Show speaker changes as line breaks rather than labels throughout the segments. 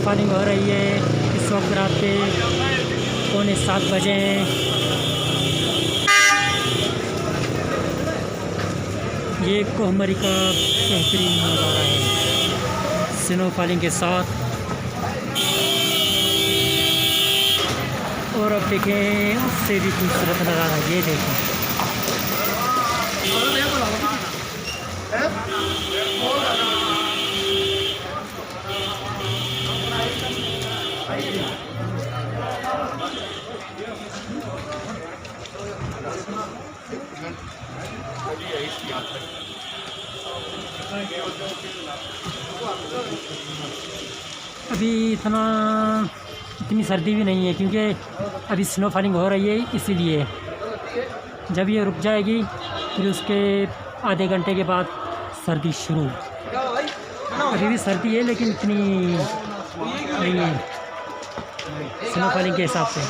Falling हो रही है। इस वक्त रात के 6:45 बजे हैं। ये कोहमरी का बेहतरीन नज़ारा है स्नो फॉलिंग के साथ। और अब देखें उससे भी खूबसूरत नज़ारा, ये देखें। अभी इतनी सर्दी भी नहीं है क्योंकि अभी स्नो फॉलिंग हो रही है, इसीलिए जब ये रुक जाएगी फिर उसके आधे घंटे के बाद सर्दी शुरू। अभी भी सर्दी है लेकिन इतनी नहीं है स्नो फॉलिंग के हिसाब से।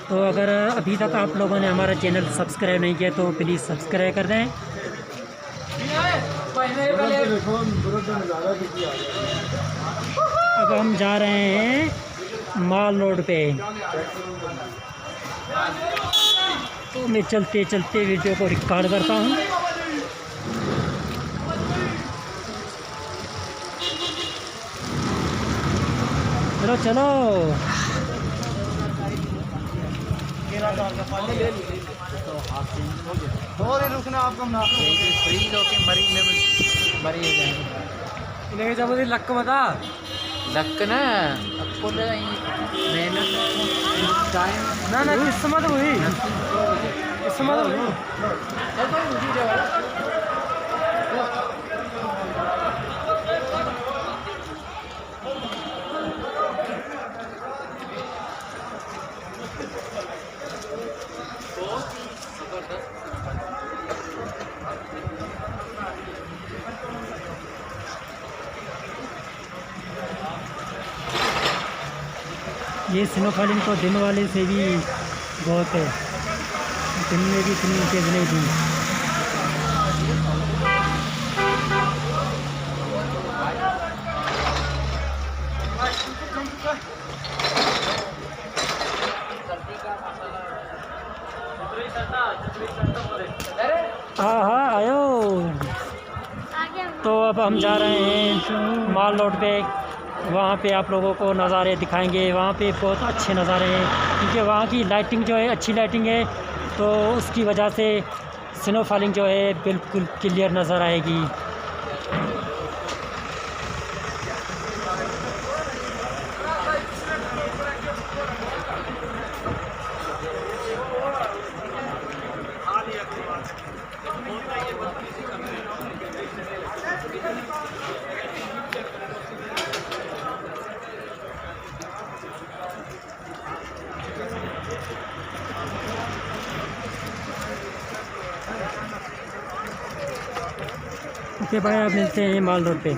तो अगर अभी तक आप लोगों ने हमारा चैनल सब्सक्राइब नहीं किया तो प्लीज़ सब्सक्राइब कर दें। अब हम जा रहे हैं माल रोड पे। तो मैं चलते चलते वीडियो को रिकॉर्ड करता हूँ। चलो चलो
रुकना आपको ना फ्री लोके मरी में मरी जाएंगे लेके जब लक बता लक ना आपको मेहनत टाइम ना ना किस समय तो हुई किस समय तो हुई।
ये स्नो फॉलिंग तो दिन वाले से भी बहुत है, दिन में भी इतनी तेज़ नहीं थी। हाँ हाँ आयो। तो अब हम जा रहे हैं माल रोड पे। वहाँ पे आप लोगों को नज़ारे दिखाएंगे। वहाँ पे बहुत अच्छे नज़ारे हैं क्योंकि वहाँ की लाइटिंग जो है अच्छी लाइटिंग है, तो उसकी वजह से स्नो फॉलिंग जो है बिल्कुल क्लियर नज़र आएगी। ओके भाई, आप मिलते हैं माल रोड पे।